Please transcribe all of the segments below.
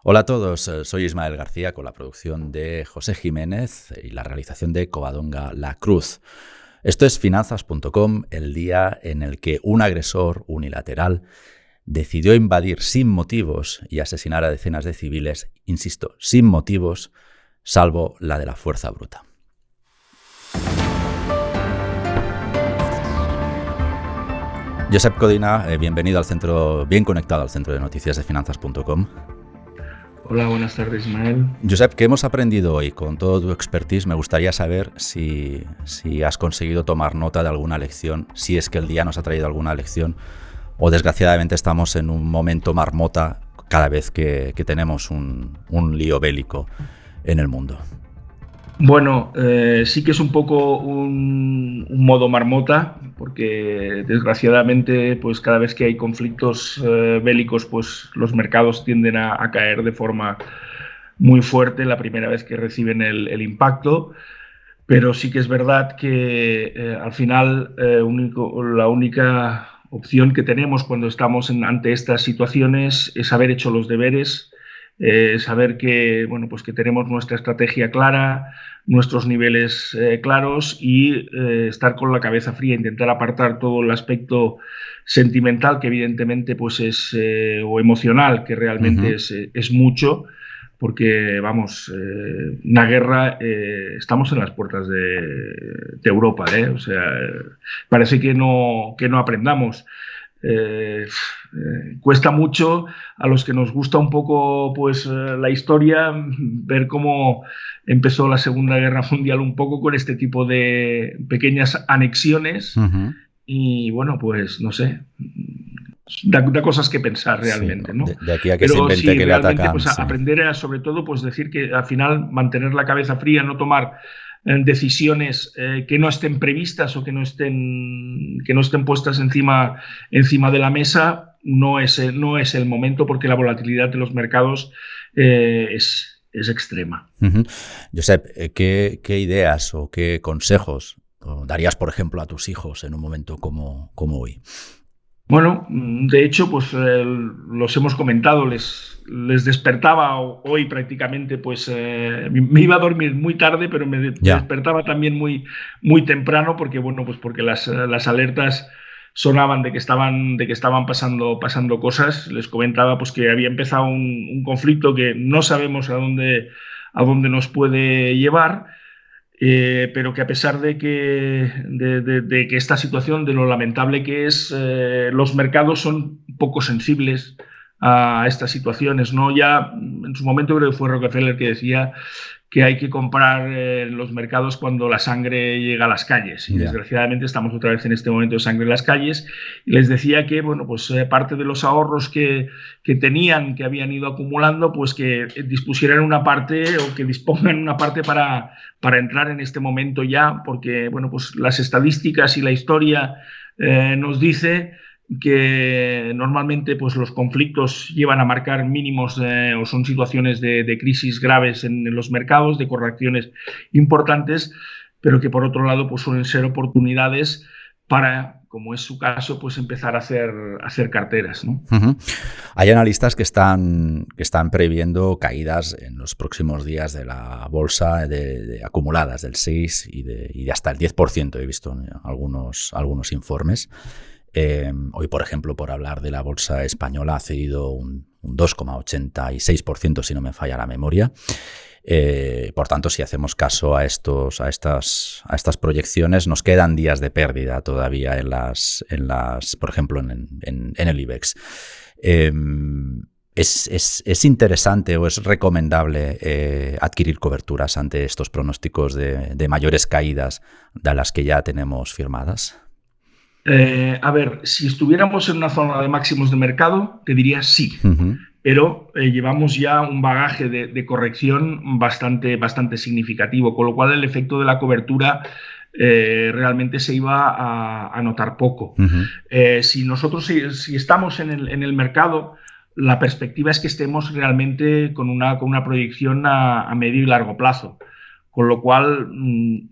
Hola a todos, soy Ismael García con la producción de José Jiménez y la realización de Covadonga La Cruz. Esto es Finanzas.com, el día en el que un agresor unilateral decidió invadir sin motivos y asesinar a decenas de civiles, insisto, sin motivos, salvo la de la fuerza bruta. Josep Codina, bienvenido al centro, bien conectado al centro de noticias de Finanzas.com. Hola, buenas tardes, Ismael. Josep, ¿qué hemos aprendido hoy? Con todo tu expertise, me gustaría saber si has conseguido tomar nota de alguna lección, si es que el día nos ha traído alguna lección, o desgraciadamente estamos en un momento marmota cada vez que tenemos un lío bélico en el mundo. Bueno, sí que es un poco un modo marmota, porque desgraciadamente, pues cada vez que hay conflictos bélicos, pues los mercados tienden a caer de forma muy fuerte la primera vez que reciben el impacto. Pero sí que es verdad que al final la única opción que tenemos cuando estamos ante estas situaciones es haber hecho los deberes, saber que, bueno, pues que tenemos nuestra estrategia clara, nuestros niveles claros y estar con la cabeza fría, intentar apartar todo el aspecto sentimental que evidentemente pues es, o emocional, que realmente es mucho, porque, vamos, una guerra, estamos en las puertas de Europa, o sea, parece que no aprendamos. Cuesta mucho a los que nos gusta un poco pues la historia ver cómo empezó la Segunda Guerra Mundial un poco con este tipo de pequeñas anexiones y bueno, pues no sé, da cosas que pensar realmente, sí, ¿no? de aquí a que Pero se invente sí, que le realmente atacan. pues Sí. aprender a, sobre todo, pues decir que al final mantener la cabeza fría, no tomar decisiones que no estén previstas o que no estén puestas encima de la mesa, no es el momento, porque la volatilidad de los mercados es extrema. Josep, ¿qué ideas o qué consejos darías, por ejemplo, a tus hijos en un momento como hoy? Bueno, de hecho, pues los hemos comentado, les despertaba hoy prácticamente, pues me iba a dormir muy tarde, pero me despertaba también muy temprano, porque bueno, pues porque las alertas sonaban de que estaban pasando cosas. Les comentaba pues que había empezado un conflicto que no sabemos a dónde nos puede llevar. Pero que a pesar de que esta situación, de lo lamentable que es, los mercados son poco sensibles a estas situaciones, ¿no? Ya en su momento creo que fue Rockefeller que decía que hay que comprar los mercados cuando la sangre llega a las calles, y desgraciadamente estamos otra vez en este momento de sangre en las calles. Y les decía que, bueno, pues parte de los ahorros que tenían, que habían ido acumulando, pues que dispusieran una parte, o que dispongan una parte para entrar en este momento ya, porque, bueno, pues las estadísticas y la historia nos dice que normalmente pues los conflictos llevan a marcar mínimos o son situaciones de crisis graves en los mercados, de correcciones importantes, pero que por otro lado pues suelen ser oportunidades para, como es su caso, pues empezar a hacer carteras, ¿no? Hay analistas que están previendo caídas en los próximos días de la bolsa de acumuladas del 6 y de hasta el 10%. He visto algunos informes. Hoy, por ejemplo, por hablar de la bolsa española, ha cedido un 2,86%, si no me falla la memoria. Por tanto, si hacemos caso a estas proyecciones, nos quedan días de pérdida todavía por ejemplo, en el IBEX. ¿Es interesante o es recomendable adquirir coberturas ante estos pronósticos de mayores caídas de las que ya tenemos firmadas? A ver, si estuviéramos en una zona de máximos de mercado, te diría sí. Pero llevamos ya un bagaje de corrección bastante significativo, con lo cual el efecto de la cobertura realmente se iba a notar poco. Si nosotros si estamos en el mercado, la perspectiva es que estemos realmente con una proyección a medio y largo plazo. Con lo cual,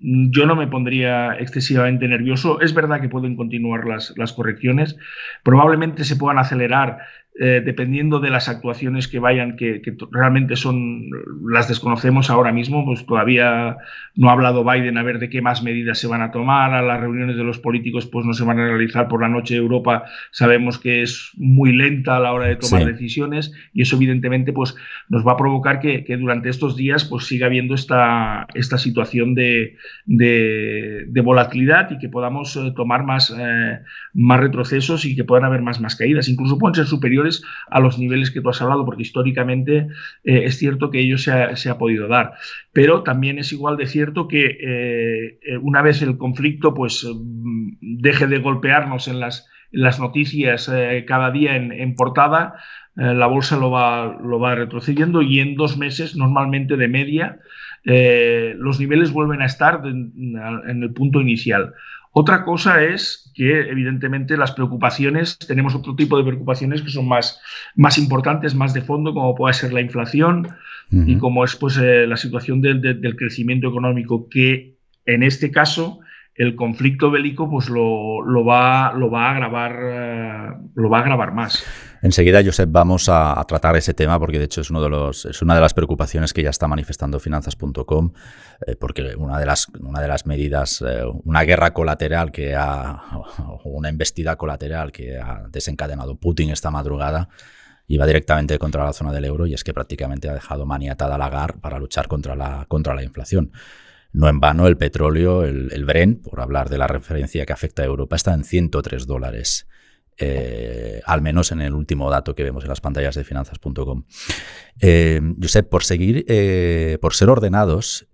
yo no me pondría excesivamente nervioso. Es verdad que pueden continuar las correcciones, probablemente se puedan acelerar dependiendo de las actuaciones que vayan, que realmente las desconocemos ahora mismo, pues todavía no ha hablado Biden a ver de qué más medidas se van a tomar. A las reuniones de los políticos pues no se van a realizar por la noche. Europa sabemos que es muy lenta a la hora de tomar decisiones, y eso evidentemente pues nos va a provocar que durante estos días pues siga habiendo esta situación de volatilidad, y que podamos tomar más retrocesos, y que puedan haber más caídas. Incluso pueden ser superiores a los niveles que tú has hablado, porque históricamente es cierto que ello se ha podido dar. Pero también es igual de cierto que una vez el conflicto pues deje de golpearnos en las noticias cada día en portada, la bolsa lo va retrocediendo, y en 2 meses, normalmente de media, los niveles vuelven a estar en el punto inicial. Otra cosa es que, evidentemente, las preocupaciones, tenemos otro tipo de preocupaciones que son más importantes, más de fondo, como puede ser la inflación y como es pues, la situación del crecimiento económico, que en este caso el conflicto bélico pues lo va a agravar más. Enseguida, Josep, vamos a tratar ese tema, porque de hecho es una de las preocupaciones que ya está manifestando Finanzas.com, porque una de las medidas, una guerra colateral una embestida colateral que ha desencadenado Putin esta madrugada, iba directamente contra la zona del euro, y es que prácticamente ha dejado maniatada a Lagarde para luchar contra la inflación. No en vano, el petróleo, el Brent, por hablar de la referencia que afecta a Europa, está en $103. Al menos en el último dato que vemos en las pantallas de Finanzas.com. Josep, por ser ordenados,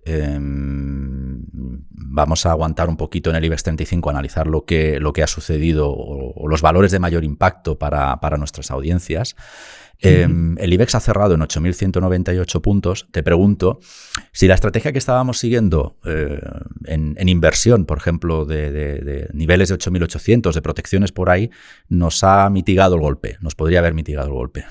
vamos a aguantar un poquito en el IBEX 35, analizar lo que ha sucedido o los valores de mayor impacto para nuestras audiencias. El IBEX ha cerrado en 8.198 puntos. Te pregunto si la estrategia que estábamos siguiendo en inversión, por ejemplo, de niveles de 8.800, de protecciones por ahí, nos ha mitigado el golpe, nos podría haber mitigado el golpe.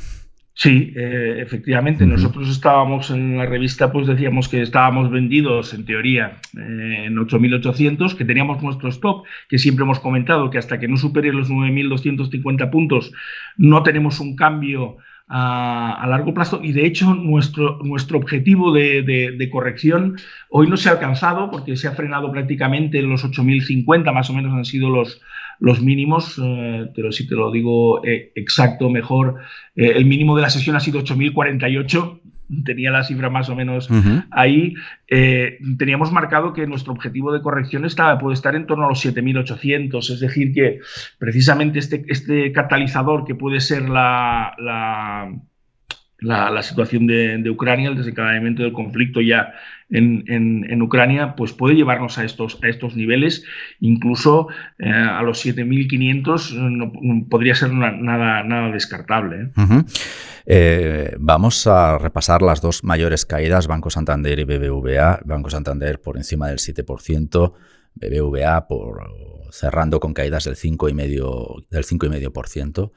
Sí, efectivamente. Nosotros estábamos en la revista, pues decíamos que estábamos vendidos, en teoría, en 8.800, que teníamos nuestro stop, que siempre hemos comentado que hasta que no supere los 9.250 puntos no tenemos un cambio a largo plazo, y de hecho nuestro objetivo de corrección hoy no se ha alcanzado, porque se ha frenado prácticamente en los 8.050, más o menos han sido los mínimos, pero si te lo digo exacto mejor, el mínimo de la sesión ha sido 8.048, tenía la cifra más o menos ahí. Teníamos marcado que nuestro objetivo de corrección puede estar en torno a los 7.800, es decir, que precisamente este catalizador que puede ser la situación de Ucrania, el desencadenamiento del conflicto ya en Ucrania, pues puede llevarnos a estos niveles, incluso a los 7.500 no podría ser nada descartable. Vamos a repasar las dos mayores caídas, Banco Santander y BBVA. Banco Santander por encima del 7%, BBVA cerrando con caídas del 5,5%.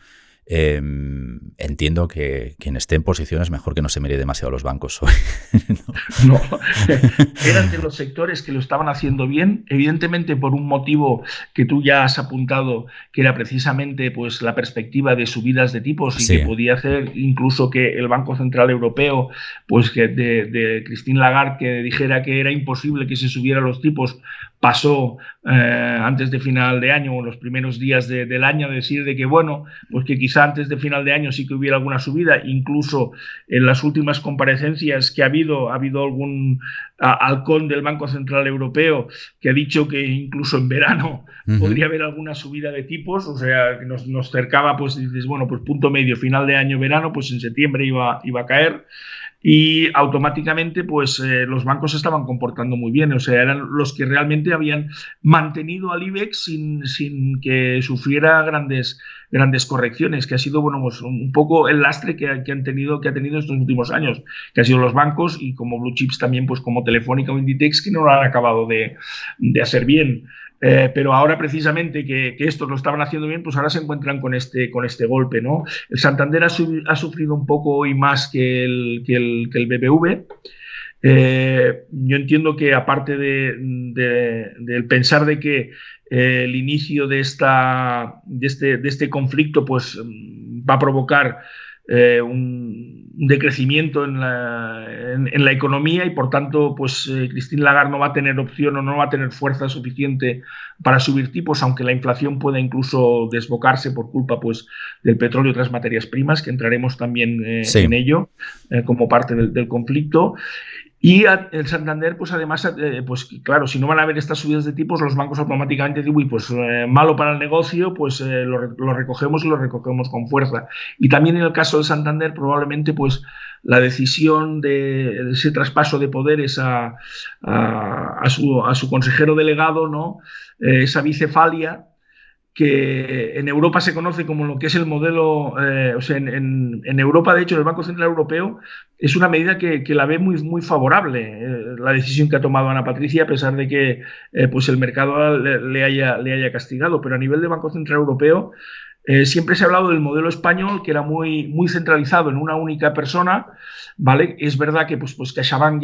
Entiendo que quien esté en posición es mejor que no se mire demasiado los bancos hoy. No, eran de los sectores que lo estaban haciendo bien, evidentemente por un motivo que tú ya has apuntado, que era precisamente pues la perspectiva de subidas de tipos, y que podía hacer incluso que el Banco Central Europeo, pues que de Christine Lagarde, que dijera que era imposible que se subieran los tipos, pasó antes de final de año o en los primeros días del año a decir de que bueno, pues que quizá antes de final de año sí que hubiera alguna subida. Incluso en las últimas comparecencias que ha habido algún halcón del Banco Central Europeo que ha dicho que incluso en verano podría haber alguna subida de tipos, o sea, que nos cercaba, pues dices, bueno, pues punto medio, final de año, verano, pues en septiembre iba a caer. Y automáticamente pues los bancos se estaban comportando muy bien, o sea, eran los que realmente habían mantenido al IBEX sin que sufriera grandes correcciones, que ha sido bueno, pues, un poco el lastre que ha tenido estos últimos años, que han sido los bancos, y como blue chips también, pues como Telefónica o Inditex, que no lo han acabado de hacer bien. Pero ahora precisamente que estos lo estaban haciendo bien, pues ahora se encuentran con este golpe, ¿no? El Santander ha sufrido un poco hoy más que el BBV. Yo entiendo que aparte del pensar de que el inicio de este conflicto pues va a provocar un decrecimiento en la economía y por tanto pues Christine Lagarde no va a tener opción o no va a tener fuerza suficiente para subir tipos, aunque la inflación pueda incluso desbocarse por culpa pues del petróleo y otras materias primas, que entraremos también en ello como parte del conflicto. Y el Santander, pues además, pues claro, si no van a haber estas subidas de tipos, los bancos automáticamente dicen, uy, pues malo para el negocio, pues lo recogemos y lo recogemos con fuerza. Y también en el caso del Santander, probablemente, pues la decisión de ese traspaso de poderes a su consejero delegado, ¿no? Esa bicefalia, que en Europa se conoce como lo que es el modelo, o sea, en Europa, de hecho, el Banco Central Europeo es una medida que la ve muy favorable, la decisión que ha tomado Ana Patricia, a pesar de que pues el mercado le haya castigado, pero a nivel de Banco Central Europeo siempre se ha hablado del modelo español, que era muy centralizado en una única persona, ¿vale? Es verdad que pues CaixaBank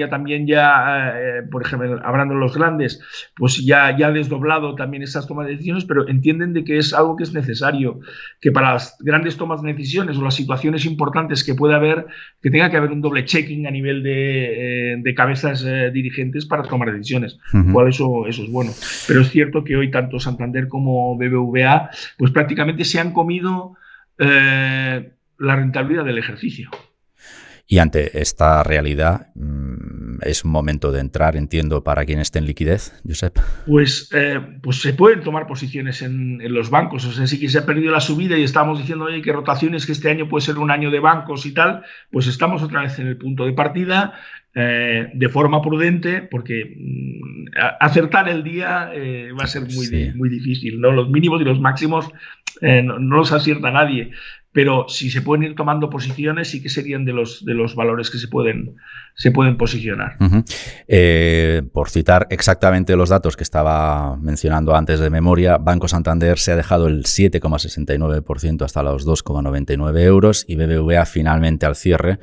por ejemplo, hablando de los grandes, pues ya ha desdoblado también esas tomas de decisiones, pero entienden de que es algo que es necesario, que para las grandes tomas de decisiones o las situaciones importantes que pueda haber, que tenga que haber un doble checking a nivel de cabezas dirigentes para tomar decisiones, cual eso es bueno. Pero es cierto que hoy tanto Santander como BBVA pues prácticamente se han comido la rentabilidad del ejercicio. Y ante esta realidad, ¿es un momento de entrar, entiendo, para quien esté en liquidez, Josep? Pues se pueden tomar posiciones en los bancos. O sea, sí que se ha perdido la subida y estábamos diciendo, oye, que rotaciones, que este año puede ser un año de bancos y tal, pues estamos otra vez en el punto de partida, de forma prudente, porque acertar el día va a ser muy difícil, ¿no? Los mínimos y los máximos no los acierta nadie. Pero si se pueden ir tomando posiciones, sí que serían de los valores que se pueden posicionar. Por citar exactamente los datos que estaba mencionando antes de memoria, Banco Santander se ha dejado el 7,69% hasta los 2,99 euros y BBVA finalmente al cierre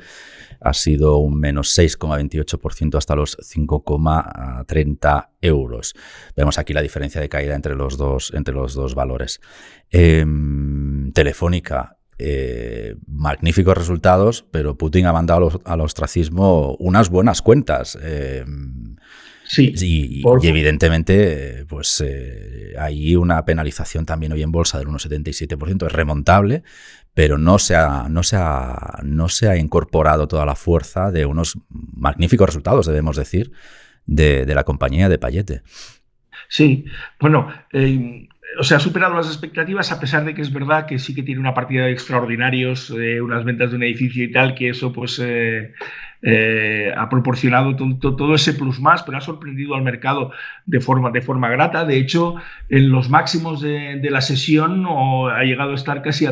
ha sido un menos 6,28% hasta los 5,30 euros. Vemos aquí la diferencia de caída entre los dos valores. Telefónica. Magníficos resultados, pero Putin ha mandado al ostracismo unas buenas cuentas. Sí, y evidentemente pues hay una penalización también hoy en bolsa del 1,77%, es remontable, pero no se ha incorporado toda la fuerza de unos magníficos resultados, debemos decir, de la compañía de Payete. Sí, bueno, o sea, ha superado las expectativas, a pesar de que es verdad que sí que tiene una partida de extraordinarios, unas ventas de un edificio y tal, que eso pues ha proporcionado todo ese plus más, pero ha sorprendido al mercado de forma grata. De hecho, en los máximos de la sesión ha llegado a estar casi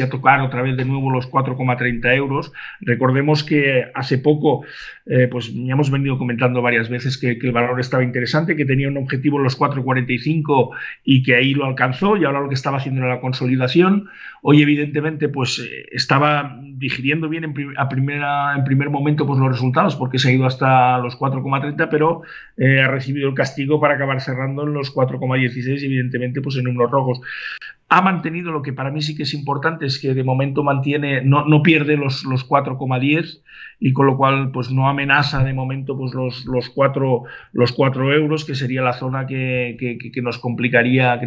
a tocar otra vez de nuevo los 4,30 euros. Recordemos que hace poco pues ya hemos venido comentando varias veces que el valor estaba interesante, que tenía un objetivo en los 4,45 y que ahí lo alcanzó, y ahora lo que estaba haciendo era la consolidación. Hoy evidentemente pues estaba digiriendo bien en primer momento pues los resultados, porque se ha ido hasta los 4,30, pero ha recibido el castigo para acabar cerrando en los 4,16 y evidentemente pues en números rojos. Ha mantenido, lo que para mí sí que es importante, es que de momento no pierde los 4,10, y con lo cual pues no amenaza de momento pues los 4 euros, que sería la zona que nos complicaría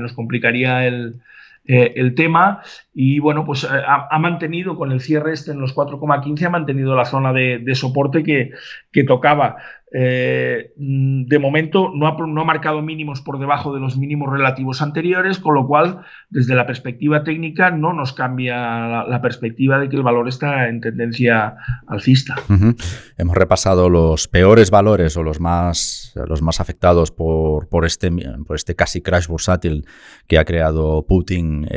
el tema. Y bueno, pues ha mantenido con el cierre en los 4,15, ha mantenido la zona de soporte que tocaba. De momento no ha marcado mínimos por debajo de los mínimos relativos anteriores, con lo cual desde la perspectiva técnica no nos cambia la perspectiva de que el valor está en tendencia alcista. Hemos repasado los peores valores o los más afectados por este casi crash bursátil que ha creado Putin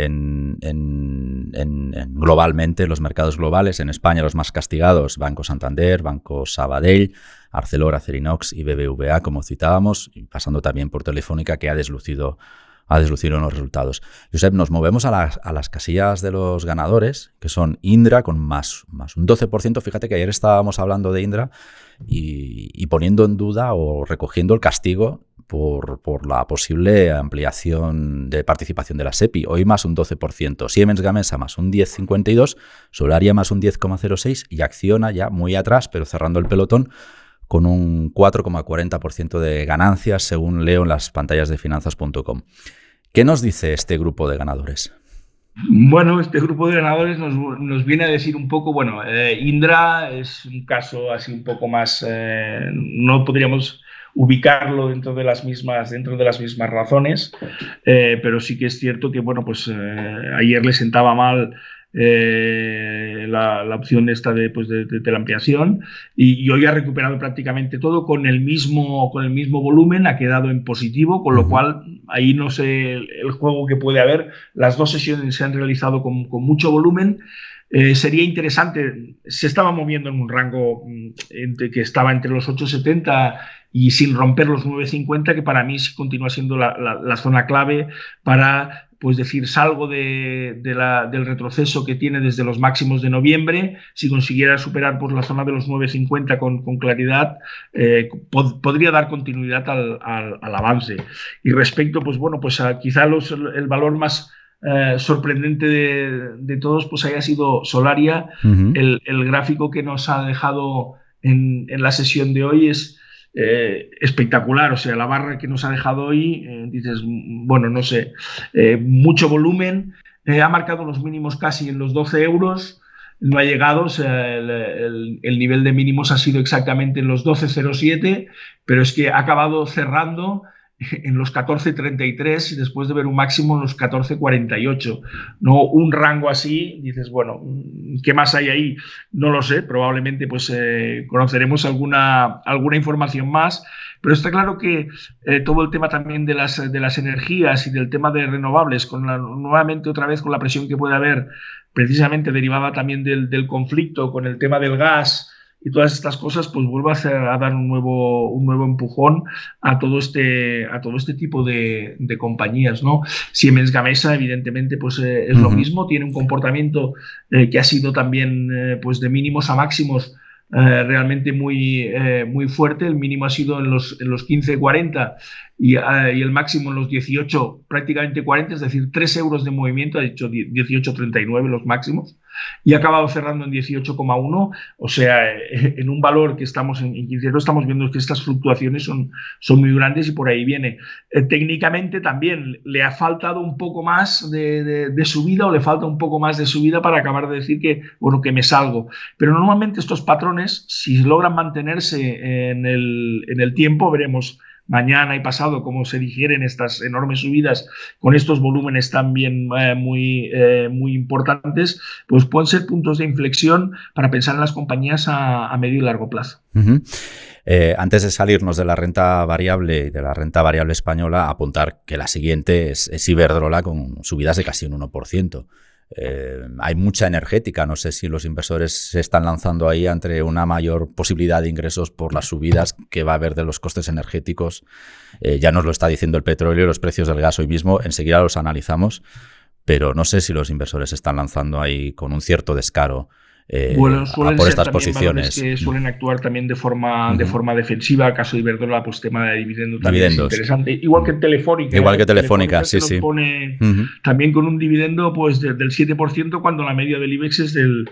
globalmente, en los mercados globales. En España los más castigados: Banco Santander, Banco Sabadell, Arcelor, Acerinox y BBVA, como citábamos, y pasando también por Telefónica, que ha deslucido a deslucir unos resultados. Josep, nos movemos a las casillas de los ganadores, que son Indra con más un 12%. Fíjate que ayer estábamos hablando de Indra y poniendo en duda o recogiendo el castigo por la posible ampliación de participación de la SEPI. Hoy más un 12%, Siemens Gamesa más un 10,52%, Solaria más un 10,06% y Acciona ya muy atrás, pero cerrando el pelotón, con un 4,40% de ganancias, según leo en las pantallas de finanzas.com. ¿Qué nos dice este grupo de ganadores? Bueno, este grupo de ganadores nos viene a decir un poco, bueno, Indra es un caso así un poco más, no podríamos ubicarlo dentro de las mismas razones, pero sí que es cierto que, bueno, pues ayer le sentaba mal la opción esta de la ampliación y hoy ha recuperado prácticamente todo con el mismo volumen, ha quedado en positivo, con lo cual ahí no sé el juego que puede haber. Las dos sesiones se han realizado con mucho volumen. Sería interesante, se estaba moviendo en un rango que estaba entre los 8,70 y sin romper los 9,50, que para mí continúa siendo la zona clave para pues decir, salgo del retroceso que tiene desde los máximos de noviembre. Si consiguiera superar pues, la zona de los 9,50 con claridad, podría dar continuidad al avance. Y respecto, pues bueno, pues quizá el valor más sorprendente de todos pues haya sido Solaria. El gráfico que nos ha dejado en la sesión de hoy es espectacular, o sea, la barra que nos ha dejado hoy, dices, bueno, no sé, mucho volumen, ha marcado los mínimos casi en los 12 euros, no ha llegado, o sea, el nivel de mínimos ha sido exactamente en los 12,07, pero es que ha acabado cerrando en los 14,33 y después de ver un máximo en los 14,48. No un rango así, dices, bueno, ¿qué más hay ahí? No lo sé, probablemente pues conoceremos alguna información más, pero está claro que todo el tema también de las energías y del tema de renovables, nuevamente otra vez con la presión que puede haber, precisamente derivada también del conflicto con el tema del gas y todas estas cosas, pues vuelve a dar un nuevo empujón a todo este tipo de compañías, ¿no? Siemens Gamesa, evidentemente, pues es lo mismo, tiene un comportamiento que ha sido también pues de mínimos a máximos realmente muy fuerte. El mínimo ha sido en los 15,40 y el máximo en los 18, prácticamente 40, es decir, 3 euros de movimiento, ha dicho 18,39 los máximos, y ha acabado cerrando en 18,1, o sea, en un valor que estamos en 15 euros, estamos viendo que estas fluctuaciones son muy grandes y por ahí viene. Técnicamente también le ha faltado un poco más de subida o le falta un poco más de subida para acabar de decir que, bueno, que me salgo. Pero normalmente estos patrones, si logran mantenerse en el tiempo, veremos mañana y pasado cómo se digieren estas enormes subidas con estos volúmenes también muy importantes, pues pueden ser puntos de inflexión para pensar en las compañías a medio y largo plazo. Antes de salirnos de la renta variable y de la renta variable española, apuntar que la siguiente es Iberdrola con subidas de casi un 1%. Hay mucha energética, no sé si los inversores se están lanzando ahí ante una mayor posibilidad de ingresos por las subidas que va a haber de los costes energéticos. Ya nos lo está diciendo el petróleo y los precios del gas hoy mismo, enseguida los analizamos, pero no sé si los inversores se están lanzando ahí con un cierto descaro bueno, por estas posiciones. Que suelen actuar también de forma defensiva. Caso de Iberdrola, pues tema de dividendos también es interesante. Igual que Telefónica. Igual que Telefónica, sí. Pone también con un dividendo pues del 7% cuando la media del IBEX es del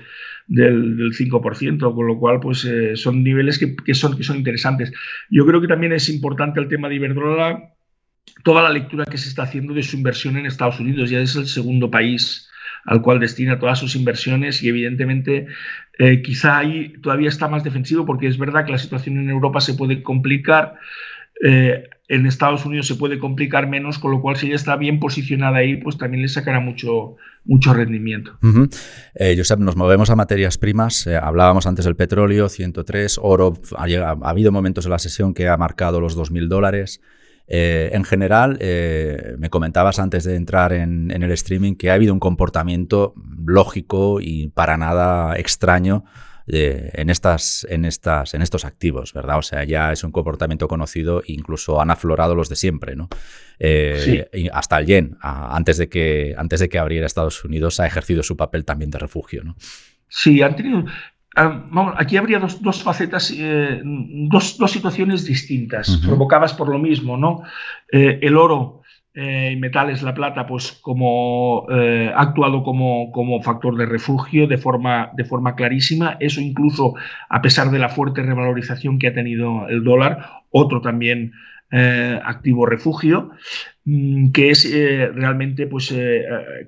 5%, con lo cual pues son niveles que son interesantes. Yo creo que también es importante el tema de Iberdrola, toda la lectura que se está haciendo de su inversión en Estados Unidos. Ya es el segundo país al cual destina todas sus inversiones y evidentemente quizá ahí todavía está más defensivo porque es verdad que la situación en Europa se puede complicar, en Estados Unidos se puede complicar menos, con lo cual si ella está bien posicionada ahí, pues también le sacará mucho rendimiento. Josep, nos movemos a materias primas, hablábamos antes del petróleo, 103, oro, ha habido momentos en la sesión que ha marcado los $2.000. En general, me comentabas antes de entrar en el streaming que ha habido un comportamiento lógico y para nada extraño en estos activos, ¿verdad? O sea, ya es un comportamiento conocido, incluso han aflorado los de siempre, ¿no? Sí. Y hasta el yen, antes de que abriera Estados Unidos, ha ejercido su papel también de refugio, ¿no? Sí, han tenido. Vamos, aquí habría dos facetas, dos situaciones distintas, provocadas por lo mismo, ¿no? El oro y metales, la plata, pues ha actuado como factor de refugio de forma clarísima. Eso incluso a pesar de la fuerte revalorización que ha tenido el dólar, otro también activo refugio, que es realmente, pues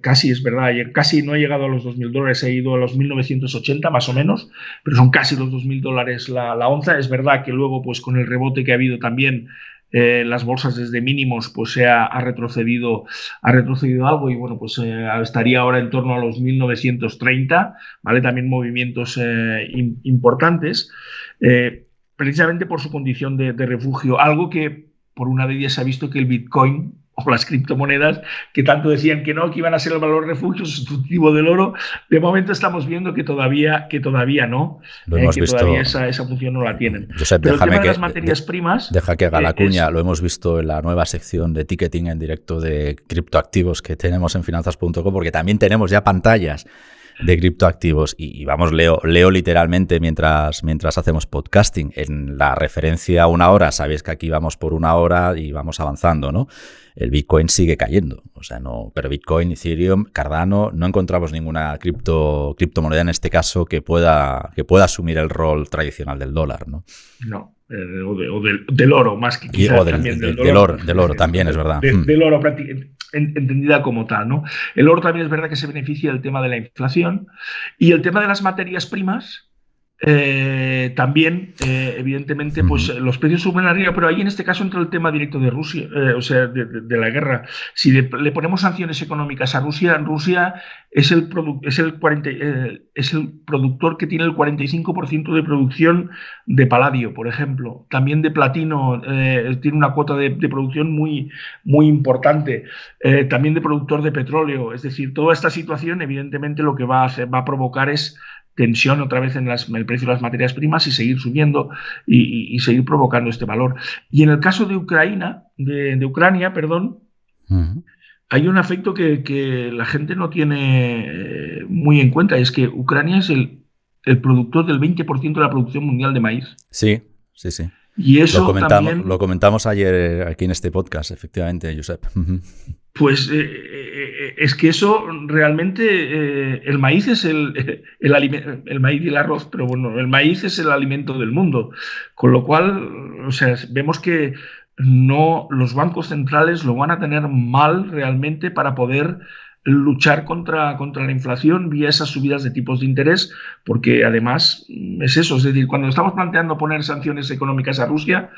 casi es verdad, casi no ha llegado a los $2.000, ha ido a los 1.980 más o menos, pero son casi los $2.000 la onza. Es verdad que luego, pues con el rebote que ha habido también, las bolsas desde mínimos, pues ha retrocedido algo, y bueno, pues estaría ahora en torno a los 1.930, ¿vale? También movimientos importantes, precisamente por su condición de refugio, algo que por una de ellas se ha visto que el Bitcoin o las criptomonedas, que tanto decían que iban a ser el valor refugio sustitutivo del oro, de momento estamos viendo que todavía no, lo hemos que visto, todavía esa función no la tienen. Josep, pero el tema de las materias primas... Deja que haga la cuña, lo hemos visto en la nueva sección de ticketing en directo de criptoactivos que tenemos en finanzas.com, porque también tenemos ya pantallas de criptoactivos y vamos, leo literalmente mientras hacemos podcasting. En la referencia a 1 hora, sabéis que aquí vamos por 1 hora y vamos avanzando, ¿no? El Bitcoin sigue cayendo, o sea, no, pero Bitcoin, Ethereum, Cardano, no encontramos ninguna criptomoneda en este caso que pueda asumir el rol tradicional del dólar, ¿no? No. O del oro, más que quizás también del oro también, es verdad. Del oro prácticamente entendida como tal, ¿no? El oro también es verdad que se beneficia del tema de la inflación, y el tema de las materias primas también, evidentemente, pues los precios suben arriba, pero ahí en este caso entra el tema directo de Rusia, o sea, de la guerra. Si le ponemos sanciones económicas a Rusia, Rusia es el productor que tiene el 45% de producción de paladio, por ejemplo. También de platino, tiene una cuota de producción muy, muy importante. También de productor de petróleo. Es decir, toda esta situación, evidentemente, lo que va a provocar es tensión otra vez en el precio de las materias primas, y seguir subiendo y seguir provocando este valor. Y en el caso de Ucrania, hay un efecto que la gente no tiene muy en cuenta, es que Ucrania es el productor del 20% de la producción mundial de maíz. Sí. Y eso lo comentamos ayer aquí en este podcast, efectivamente, Josep. Pues es que eso realmente, el maíz es el maíz y el arroz, pero bueno, el maíz es el alimento del mundo, con lo cual, o sea, vemos que los bancos centrales lo van a tener mal realmente para poder luchar contra la inflación vía esas subidas de tipos de interés, porque además es eso, es decir, cuando estamos planteando poner sanciones económicas a Rusia,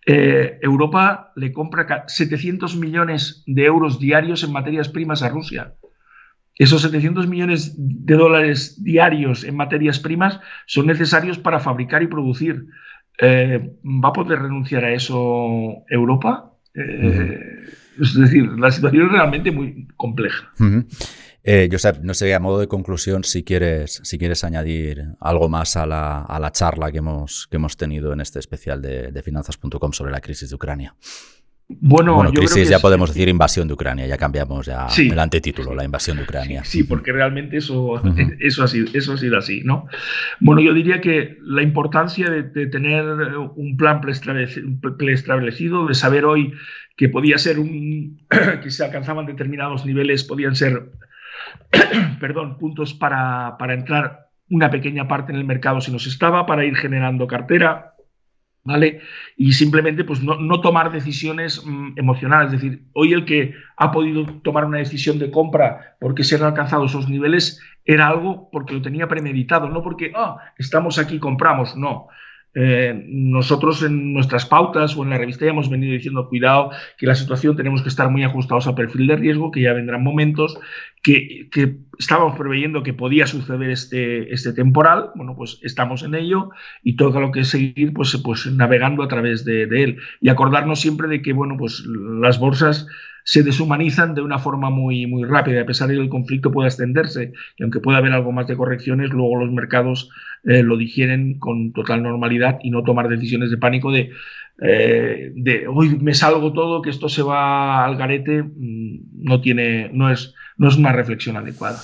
Europa le compra 700 millones de euros diarios en materias primas a Rusia. Esos 700 millones de dólares diarios en materias primas son necesarios para fabricar y producir. ¿Va a poder renunciar a eso Europa? Es decir, la situación es realmente muy compleja. Josep, no sé, a modo de conclusión, si quieres añadir algo más a la charla que hemos tenido en este especial de finanzas.com sobre la crisis de Ucrania. Bueno, yo crisis, creo que ya podemos decir invasión de Ucrania, ya cambiamos el antetítulo, la invasión de Ucrania. Sí, porque realmente eso ha sido así, ¿no? Bueno, yo diría que la importancia de tener un plan preestablecido, de saber hoy que podía ser que se alcanzaban determinados niveles, podían ser puntos para entrar una pequeña parte en el mercado si nos estaba, para ir generando cartera, ¿vale? Y simplemente pues no tomar decisiones emocionales. Es decir, hoy el que ha podido tomar una decisión de compra porque se han alcanzado esos niveles era algo porque lo tenía premeditado, no porque estamos aquí, compramos, no. Nosotros en nuestras pautas o en la revista ya hemos venido diciendo cuidado, que la situación tenemos que estar muy ajustados al perfil de riesgo, que ya vendrán momentos que estábamos preveyendo que podía suceder este temporal. Bueno, pues estamos en ello y todo lo que es seguir pues navegando a través de él, y acordarnos siempre de que bueno, pues las bolsas se deshumanizan de una forma muy, muy rápida, a pesar de que el conflicto pueda extenderse, y aunque pueda haber algo más de correcciones, luego los mercados lo digieren con total normalidad y no tomar decisiones de pánico de hoy me salgo todo, que esto se va al garete, no es una reflexión adecuada.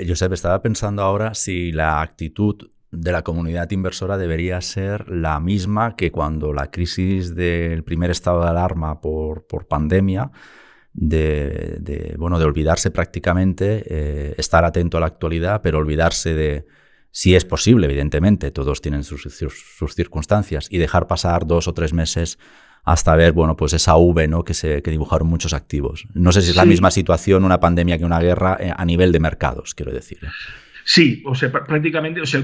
Josep, estaba pensando ahora si la actitud de la comunidad inversora debería ser la misma que cuando la crisis del primer estado de alarma por pandemia, de olvidarse prácticamente, estar atento a la actualidad, pero olvidarse de, si es posible, evidentemente, todos tienen sus circunstancias, y dejar pasar 2 o 3 meses hasta ver, pues esa V, ¿no?, que dibujaron muchos activos. No sé si es la misma situación una pandemia que una guerra a nivel de mercados, quiero decir. Sí, o sea, prácticamente, o sea,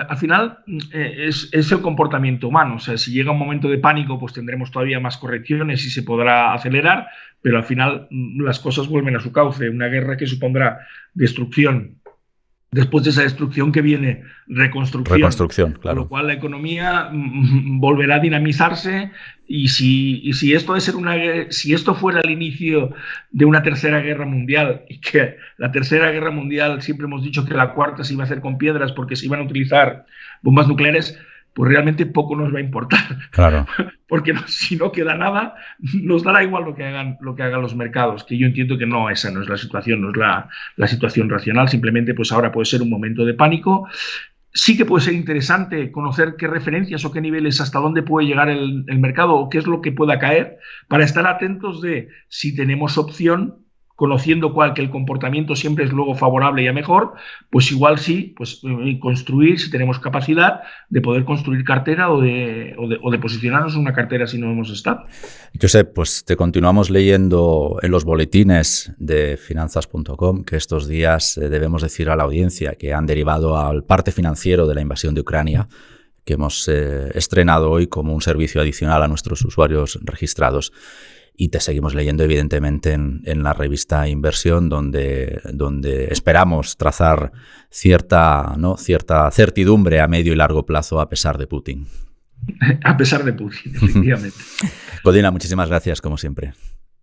al final es el comportamiento humano. O sea, si llega un momento de pánico, pues tendremos todavía más correcciones y se podrá acelerar, pero al final las cosas vuelven a su cauce. Una guerra que supondrá destrucción. Después de esa destrucción que viene reconstrucción, claro. Con lo cual la economía volverá a dinamizarse, y si esto fuera el inicio de una tercera guerra mundial, y que la tercera guerra mundial siempre hemos dicho que la cuarta se iba a hacer con piedras porque se iban a utilizar bombas nucleares, pues realmente poco nos va a importar. Claro. Porque si no queda nada, nos dará igual lo que hagan los mercados, que yo entiendo que esa no es la situación, no es la situación racional. Simplemente pues ahora puede ser un momento de pánico. Sí que puede ser interesante conocer qué referencias o qué niveles, hasta dónde puede llegar el mercado o qué es lo que pueda caer, para estar atentos de si tenemos opción, conociendo que el comportamiento siempre es luego favorable y a mejor, pues igual sí, pues construir, si tenemos capacidad de poder construir cartera o de posicionarnos en una cartera si no hemos estado. Josep, pues te continuamos leyendo en los boletines de finanzas.com, que estos días debemos decir a la audiencia que han derivado al parte financiero de la invasión de Ucrania, que hemos estrenado hoy como un servicio adicional a nuestros usuarios registrados. Y te seguimos leyendo, evidentemente, en la revista Inversión, donde esperamos trazar cierta certidumbre a medio y largo plazo a pesar de Putin. A pesar de Putin, efectivamente. Codina, muchísimas gracias, como siempre.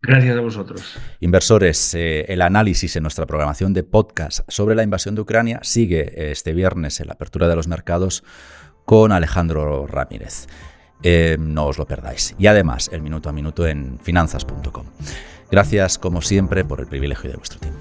Gracias a vosotros. Inversores, el análisis en nuestra programación de podcast sobre la invasión de Ucrania sigue este viernes en la apertura de los mercados con Alejandro Ramírez. No os lo perdáis. Y además, el minuto a minuto en finanzas.com. Gracias, como siempre, por el privilegio de vuestro tiempo.